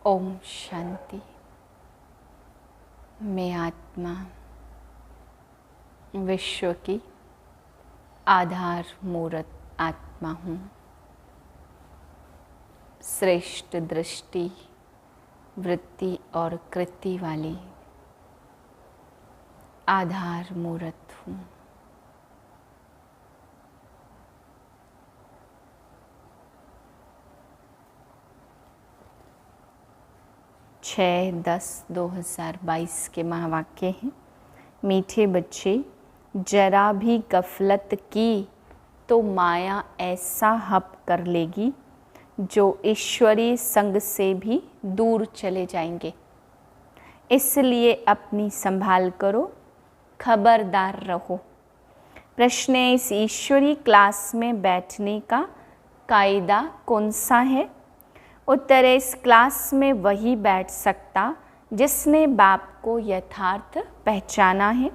ओम शांति। मैं आत्मा विश्व की आधार मूर्त आत्मा हूँ। श्रेष्ठ दृष्टि, वृत्ति और कृति वाली आधार मूर्त हूँ। छः 10/2022 के महावाक्य हैं। मीठे बच्चे, जरा भी गफलत की तो माया ऐसा हप कर लेगी जो ईश्वरीय संग से भी दूर चले जाएंगे। इसलिए अपनी संभाल करो, खबरदार रहो। प्रश्न है, इस ईश्वरीय क्लास में बैठने का कायदा कौन सा है? उत्तर है, इस क्लास में वही बैठ सकता जिसने बाप को यथार्थ पहचाना है।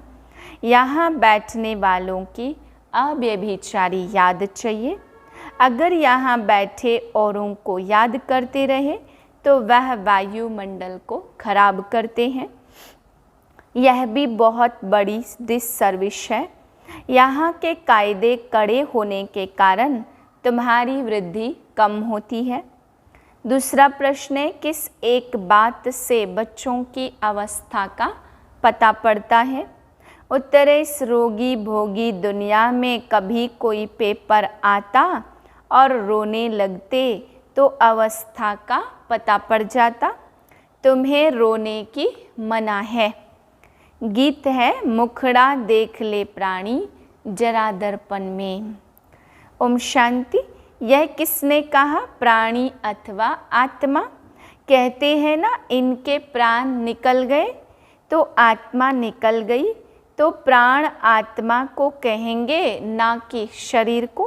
यहाँ बैठने वालों की अव्यभिचारी याद चाहिए। अगर यहाँ बैठे औरों को याद करते रहे तो वह वायुमंडल को खराब करते हैं। यह भी बहुत बड़ी डिससर्विस है। यहाँ के कायदे कड़े होने के कारण तुम्हारी वृद्धि कम होती है। दूसरा प्रश्न है, किस एक बात से बच्चों की अवस्था का पता पड़ता है? उत्तर है, इस रोगी भोगी दुनिया में कभी कोई पेपर आता और रोने लगते तो अवस्था का पता पड़ जाता। तुम्हें रोने की मना है। गीत है, मुखड़ा देख ले प्राणी जरा दर्पण में। ओम शांति। यह किसने कहा? प्राणी अथवा आत्मा। कहते हैं ना, इनके प्राण निकल गए तो आत्मा निकल गई, तो प्राण आत्मा को कहेंगे, ना कि शरीर को।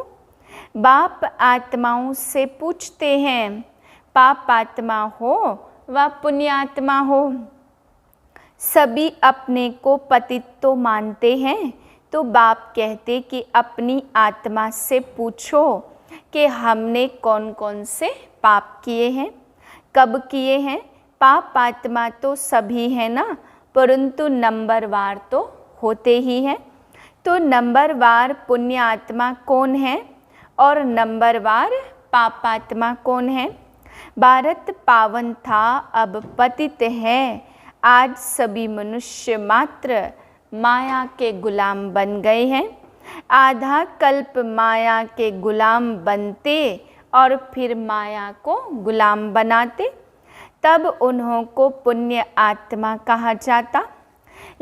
बाप आत्माओं से पूछते हैं, पाप आत्मा हो व पुण्य आत्मा हो, सभी अपने को पतित तो मानते हैं। तो बाप कहते कि अपनी आत्मा से पूछो कि हमने कौन कौन से पाप किए हैं, कब किए हैं। पाप आत्मा तो सभी है ना, परंतु नंबरवार तो होते ही हैं। तो नंबरवार पुण्य आत्मा कौन है और नंबरवार पाप आत्मा कौन है? भारत पावन था, अब पतित है। आज सभी मनुष्य मात्र माया के गुलाम बन गए हैं। आधा कल्प माया के गुलाम बनते और फिर माया को गुलाम बनाते, तब उन्हों को पुण्य आत्मा कहा जाता।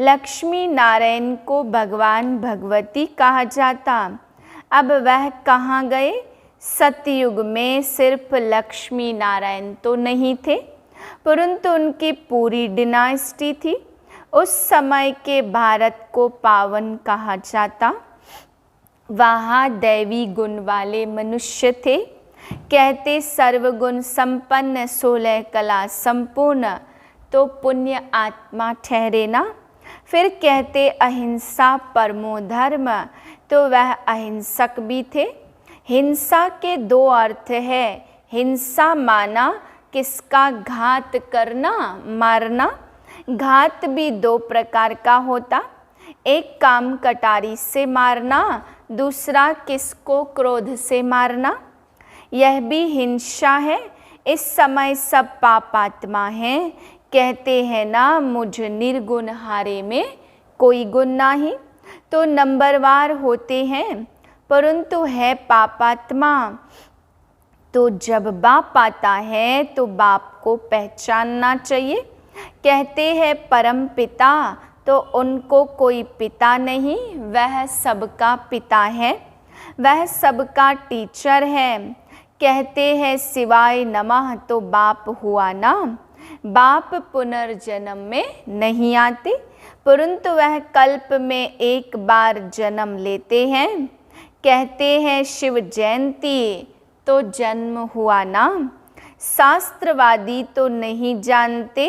लक्ष्मी नारायण को भगवान भगवती कहा जाता। अब वह कहाँ गए? सतयुग में सिर्फ लक्ष्मी नारायण तो नहीं थे, परंतु उनकी पूरी डिनास्टी थी। उस समय के भारत को पावन कहा जाता। वहाँ दैवी गुण वाले मनुष्य थे। कहते सर्वगुण संपन्न 16 कला संपूर्ण, तो पुण्य आत्मा ठहरे ना। फिर कहते अहिंसा परमो धर्म, तो वह अहिंसक भी थे। हिंसा के दो अर्थ है। हिंसा माना किसका घात करना, मारना। घात भी दो प्रकार का होता, एक काम कटारी से मारना, दूसरा किसको क्रोध से मारना। यह भी हिंसा है। इस समय सब पापात्मा हैं। कहते हैं ना, मुझ निर्गुण हारे में कोई गुण नहीं। तो नंबरवार होते हैं, परंतु है पापात्मा। तो जब बाप आता है तो बाप को पहचानना चाहिए। कहते हैं परम पिता, तो उनको कोई पिता नहीं, वह सबका पिता है, वह सबका टीचर है। कहते हैं सिवाय नमः, तो बाप हुआ ना। बाप पुनर्जन्म में नहीं आते, परंतु वह कल्प में एक बार जन्म लेते हैं। कहते हैं शिव जयंती, तो जन्म हुआ ना। शास्त्रवादी तो नहीं जानते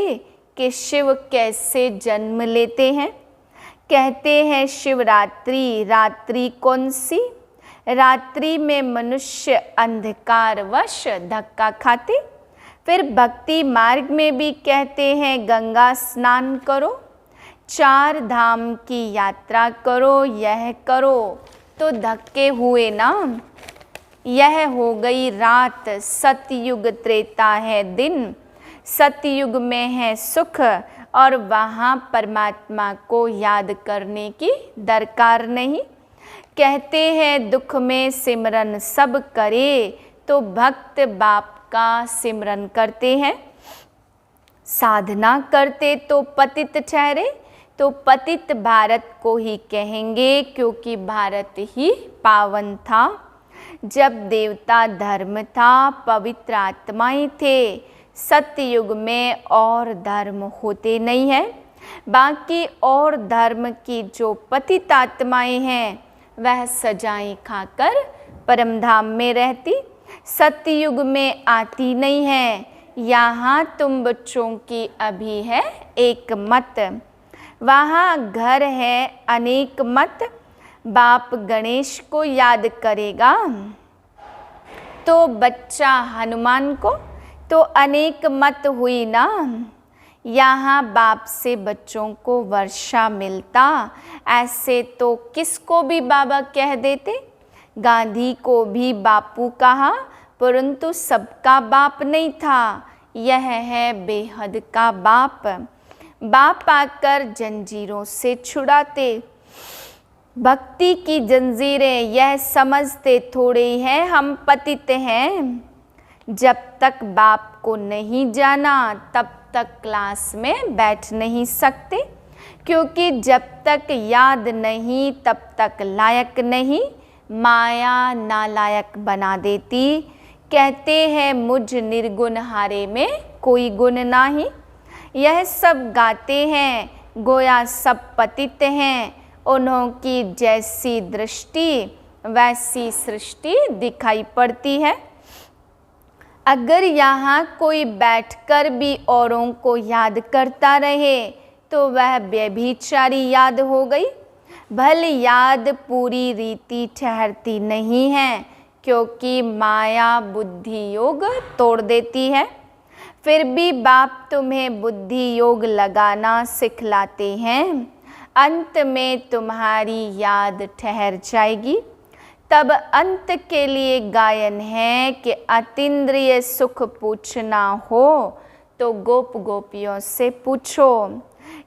कि शिव कैसे जन्म लेते हैं। कहते हैं शिवरात्रि, रात्रि कौन सी? रात्रि में मनुष्य अंधकारवश धक्का खाते, फिर भक्ति मार्ग में भी कहते हैं गंगा स्नान करो, 4 धाम की यात्रा करो, यह करो तो धक्के हुए ना। यह हो गई रात, सतयुग त्रेता है दिन। सतयुग में है सुख और वहाँ परमात्मा को याद करने की दरकार नहीं। कहते हैं दुख में सिमरन सब करे, तो भक्त बाप का सिमरन करते हैं। साधना करते तो पतित ठहरे, तो पतित भारत को ही कहेंगे, क्योंकि भारत ही पावन था। जब देवता धर्म था, पवित्र आत्माएं थे। सतयुग में और धर्म होते नहीं हैं। बाकी और धर्म की जो पतित आत्माएं हैं वह सजाएं खाकर परमधाम में रहती, सतयुग में आती नहीं है। यहाँ तुम बच्चों की अभी है एक मत, वहाँ घर है अनेक मत। बाप गणेश को याद करेगा तो बच्चा हनुमान को, तो अनेक मत हुई ना। यहाँ बाप से बच्चों को वर्षा मिलता, ऐसे तो किसको भी बाबा कह देते। गांधी को भी बापू कहा, परंतु सबका बाप नहीं था। यह है बेहद का बाप। बाप आकर जंजीरों से छुड़ाते। भक्ति की जंजीरें यह समझते थोड़े हैं हम पतित हैं। जब तक बाप को नहीं जाना तब तक क्लास में बैठ नहीं सकते, क्योंकि जब तक याद नहीं तब तक लायक नहीं। माया नालायक बना देती। कहते हैं मुझ निर्गुण हारे में कोई गुण नहीं। यह सब गाते हैं गोया सब पतित हैं। उन्हों की जैसी दृष्टि वैसी सृष्टि दिखाई पड़ती है। अगर यहाँ कोई बैठकर भी औरों को याद करता रहे तो वह व्यभिचारी याद हो गई। भल याद पूरी रीति ठहरती नहीं है, क्योंकि माया बुद्धि योग तोड़ देती है। फिर भी बाप तुम्हें बुद्धि योग लगाना सिखलाते हैं। अंत में तुम्हारी याद ठहर जाएगी। तब अंत के लिए गायन है कि अतीन्द्रिय सुख पूछना हो तो गोप गोपियों से पूछो।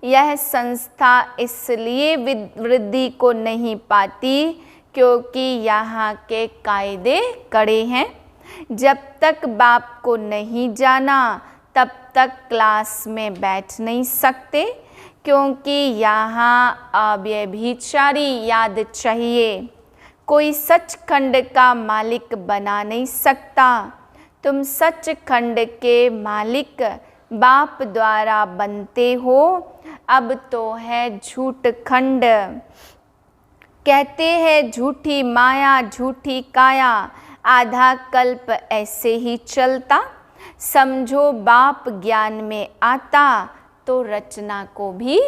यह संस्था इसलिए वृद्धि को नहीं पाती क्योंकि यहाँ के कायदे कड़े हैं। जब तक बाप को नहीं जाना तब तक क्लास में बैठ नहीं सकते, क्योंकि यहाँ अव्यभिचारी याद चाहिए। कोई सचखंड का मालिक बना नहीं सकता। तुम सचखंड के मालिक बाप द्वारा बनते हो। अब तो है झूठ खंड। कहते हैं झूठी माया झूठी काया, आधा कल्प ऐसे ही चलता। समझो बाप ज्ञान में आता तो रचना को भी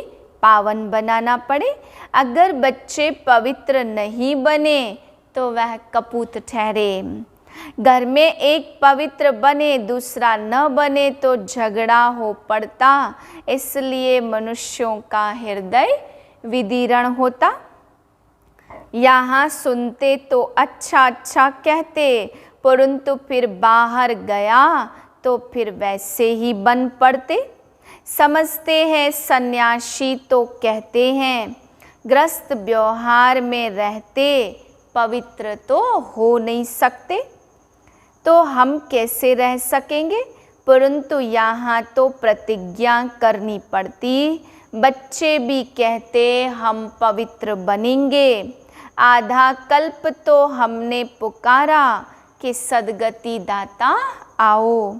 पावन बनाना पड़े। अगर बच्चे पवित्र नहीं बने तो वह कपूत ठहरे। घर में एक पवित्र बने दूसरा न बने तो झगड़ा हो पड़ता। इसलिए मनुष्यों का हृदय विदीर्ण होता। यहाँ सुनते तो अच्छा अच्छा कहते, परंतु फिर बाहर गया तो फिर वैसे ही बन पड़ते। समझते हैं सन्यासी तो कहते हैं, ग्रस्त व्यवहार में रहते पवित्र तो हो नहीं सकते। तो हम कैसे रह सकेंगे? परंतु यहाँ तो प्रतिज्ञा करनी पड़ती। बच्चे भी कहते हम पवित्र बनेंगे। आधा कल्प तो हमने पुकारा कि सद्गति दाता आओ,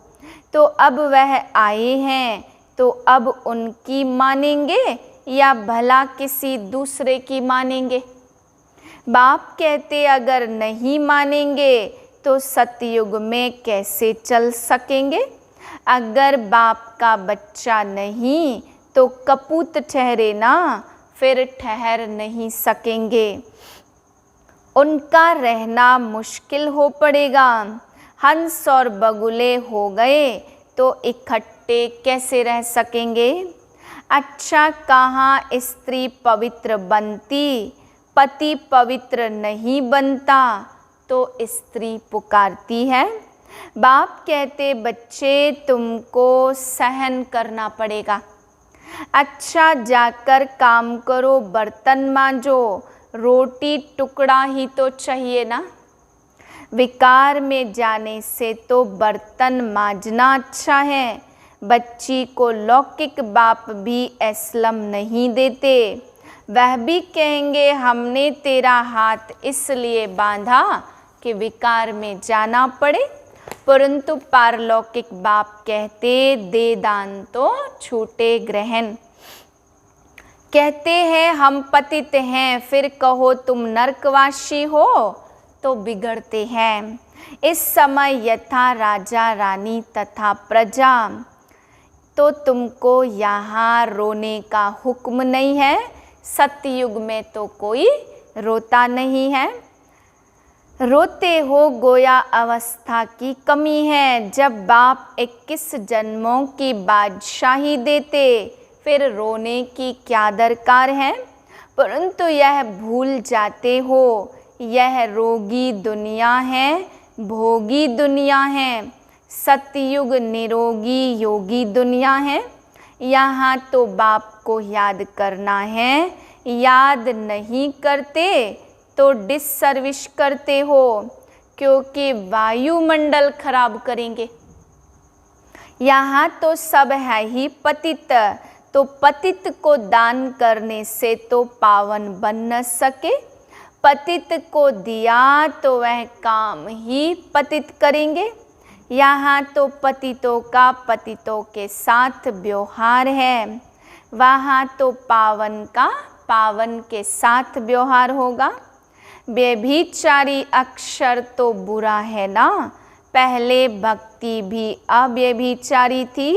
तो अब वह आए हैं, तो अब उनकी मानेंगे या भला किसी दूसरे की मानेंगे? बाप कहते अगर नहीं मानेंगे तो सतयुग में कैसे चल सकेंगे? अगर बाप का बच्चा नहीं तो कपूत ठहरे ना, फिर ठहर नहीं सकेंगे। उनका रहना मुश्किल हो पड़ेगा। हंस और बगुले हो गए तो इकट्ठे कैसे रह सकेंगे। अच्छा, कहाँ स्त्री पवित्र बनती, पति पवित्र नहीं बनता तो स्त्री पुकारती है। बाप कहते बच्चे तुमको सहन करना पड़ेगा। अच्छा, जाकर काम करो, बर्तन मांजो, रोटी टुकड़ा ही तो चाहिए ना। विकार में जाने से तो बर्तन मांजना अच्छा है। बच्ची को लौकिक बाप भी एस्लम नहीं देते। वह भी कहेंगे हमने तेरा हाथ इसलिए बांधा कि विकार में जाना पड़े, परंतु पारलौकिक बाप कहते दे दान तो छूटे ग्रहण। कहते हैं हम पतित हैं, फिर कहो तुम नरकवासी हो तो बिगड़ते हैं। इस समय यथा राजा रानी तथा प्रजा, तो तुमको यहाँ रोने का हुक्म नहीं है। सतयुग में तो कोई रोता नहीं है। रोते हो गोया अवस्था की कमी है। जब बाप 21 जन्मों की बादशाही देते फिर रोने की क्या दरकार है। परंतु यह भूल जाते हो यह रोगी दुनिया है, भोगी दुनिया है। सतयुग निरोगी योगी दुनिया है। यहाँ तो बाप को याद करना है। याद नहीं करते तो डिससर्विस करते हो, क्योंकि वायुमंडल खराब करेंगे। यहाँ तो सब है ही पतित, तो पतित को दान करने से तो पावन बन न सके। पतित को दिया तो वह काम ही पतित करेंगे। यहाँ तो पतितों का पतितों के साथ व्यवहार है, वहाँ तो पावन का पावन के साथ व्यवहार होगा। व्यभिचारी अक्षर तो बुरा है ना। पहले भक्ति भी अव्यभिचारी थी।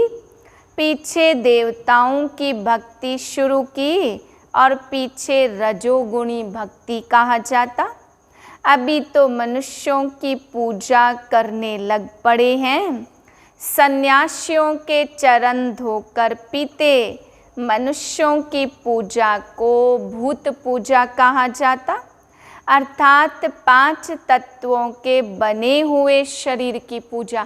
पीछे देवताओं की भक्ति शुरू की और पीछे रजोगुणी भक्ति कहा जाता। अभी तो मनुष्यों की पूजा करने लग पड़े हैं। सन्यासियों के चरण धोकर पीते मनुष्यों की पूजा को भूत पूजा कहा जाता, अर्थात 5 तत्वों के बने हुए शरीर की पूजा।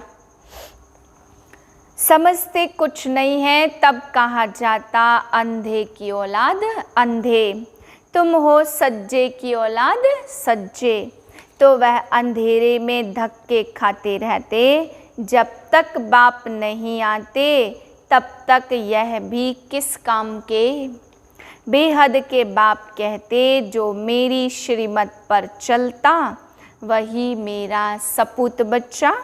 समझते कुछ नहीं है तब कहा जाता अंधे की औलाद अंधे, तुम हो सज्जे की औलाद सज्जे। तो वह अंधेरे में धक्के खाते रहते। जब तक बाप नहीं आते तब तक यह भी किस काम के। बेहद के बाप कहते जो मेरी श्रीमत पर चलता वही मेरा सपूत बच्चा।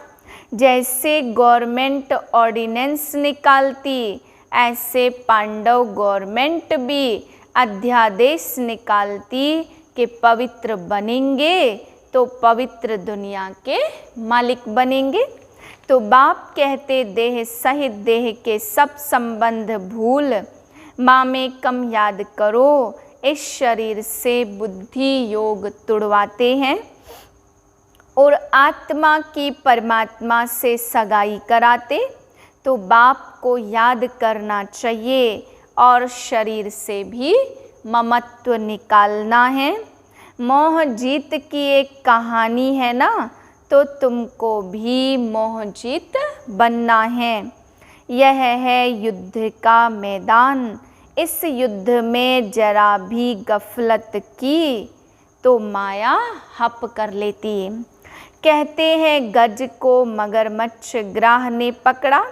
जैसे गवर्नमेंट ऑर्डिनेंस निकालती ऐसे पांडव गवर्नमेंट भी अध्यादेश निकालती कि पवित्र बनेंगे तो पवित्र दुनिया के मालिक बनेंगे। तो बाप कहते देह सहित देह के सब संबंध भूल माँ में कम याद करो। इस शरीर से बुद्धि योग तुड़वाते हैं और आत्मा की परमात्मा से सगाई कराते। तो बाप को याद करना चाहिए और शरीर से भी ममत्व निकालना है। मोह जीत की एक कहानी है ना, तो तुमको भी मोह जीत बनना है। यह है युद्ध का मैदान। इस युद्ध में जरा भी गफलत की तो माया हप कर लेती। कहते हैं गज को मगरमच्छ ग्राह ने पकड़ा।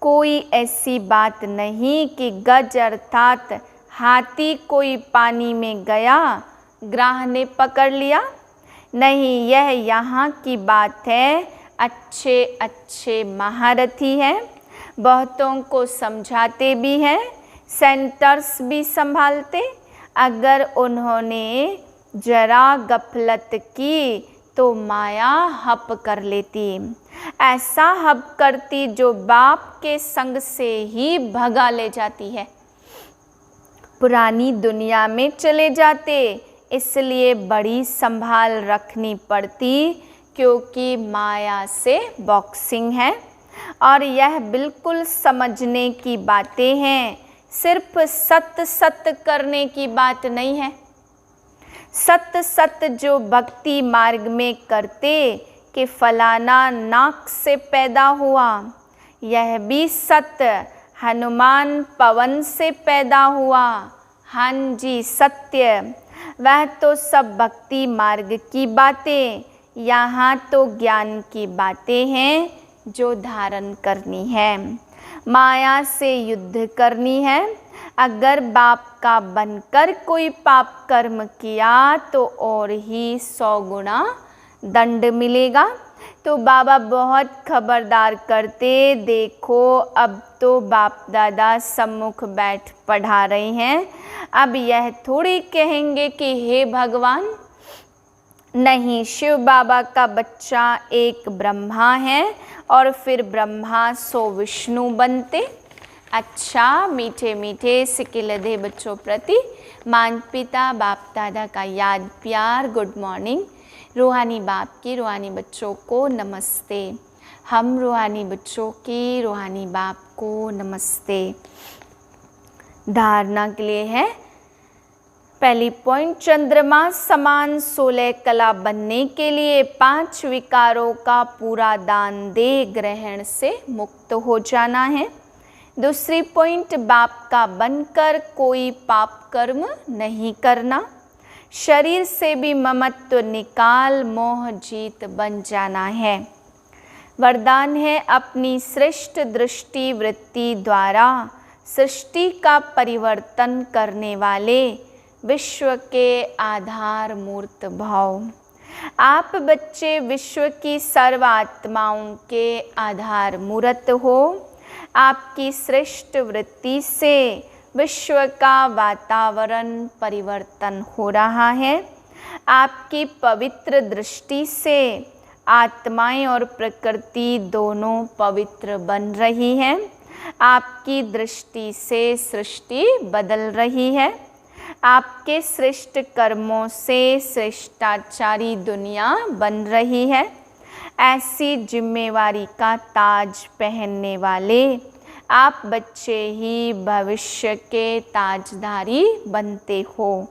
कोई ऐसी बात नहीं कि गज अर्थात हाथी कोई पानी में गया ग्राह ने पकड़ लिया। नहीं, यह यहाँ की बात है। अच्छे अच्छे महारथी हैं, बहुतों को समझाते भी हैं, सेंटर्स भी संभालते। अगर उन्होंने जरा गफलत की तो माया हप कर लेती। ऐसा हप करती जो बाप के संग से ही भगा ले जाती है। पुरानी दुनिया में चले जाते, इसलिए बड़ी संभाल रखनी पड़ती, क्योंकि माया से बॉक्सिंग है और यह बिल्कुल समझने की बातें हैं, सिर्फ सत्य सत्य करने की बात नहीं है। सत्य सत्य जो भक्ति मार्ग में करते कि फलाना नाक से पैदा हुआ, यह भी सत्य। हनुमान पवन से पैदा हुआ, हाँ जी सत्य। वह तो सब भक्ति मार्ग की बातें, यहाँ तो ज्ञान की बातें हैं जो धारण करनी है, माया से युद्ध करनी है। अगर बाप का बनकर कोई पाप कर्म किया तो और ही 100 गुना दंड मिलेगा। तो बाबा बहुत खबरदार करते, देखो अब तो बाप दादा सम्मुख बैठ पढ़ा रहे हैं, अब यह थोड़ी कहेंगे कि हे भगवान, नहीं, शिव बाबा का बच्चा एक ब्रह्मा है और फिर ब्रह्मा 100 विष्णु बनते। अच्छा मीठे मीठे सिकिलधे बच्चों प्रति माता पिता बाप दादा का याद प्यार, गुड मॉर्निंग। रूहानी बाप की रूहानी बच्चों को नमस्ते। हम रूहानी बच्चों की रूहानी बाप को नमस्ते। धारणा के लिए है पहली पॉइंट, चंद्रमा समान 16 कला बनने के लिए 5 विकारों का पूरा दान दे ग्रहण से मुक्त हो जाना है। दूसरी पॉइंट, बाप का बनकर कोई पाप कर्म नहीं करना, शरीर से भी ममत्व निकाल मोह जीत बन जाना है। वरदान है अपनी श्रेष्ठ दृष्टि वृत्ति द्वारा सृष्टि का परिवर्तन करने वाले विश्व के आधार मूर्त भाव। आप बच्चे विश्व की सर्व आत्माओं के आधार मूर्त हो। आपकी श्रेष्ठ वृत्ति से विश्व का वातावरण परिवर्तन हो रहा है। आपकी पवित्र दृष्टि से आत्माएं और प्रकृति दोनों पवित्र बन रही हैं। आपकी दृष्टि से सृष्टि बदल रही है। आपके श्रेष्ठ कर्मों से श्रेष्ठाचारी दुनिया बन रही है। ऐसी जिम्मेवारी का ताज पहनने वाले आप बच्चे ही भविष्य के ताजधारी बनते हो।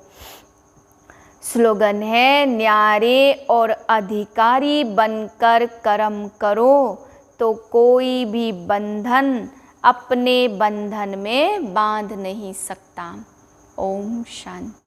स्लोगन है, न्यारे और अधिकारी बनकर कर्म करो तो कोई भी बंधन अपने बंधन में बांध नहीं सकता। ओम शांति।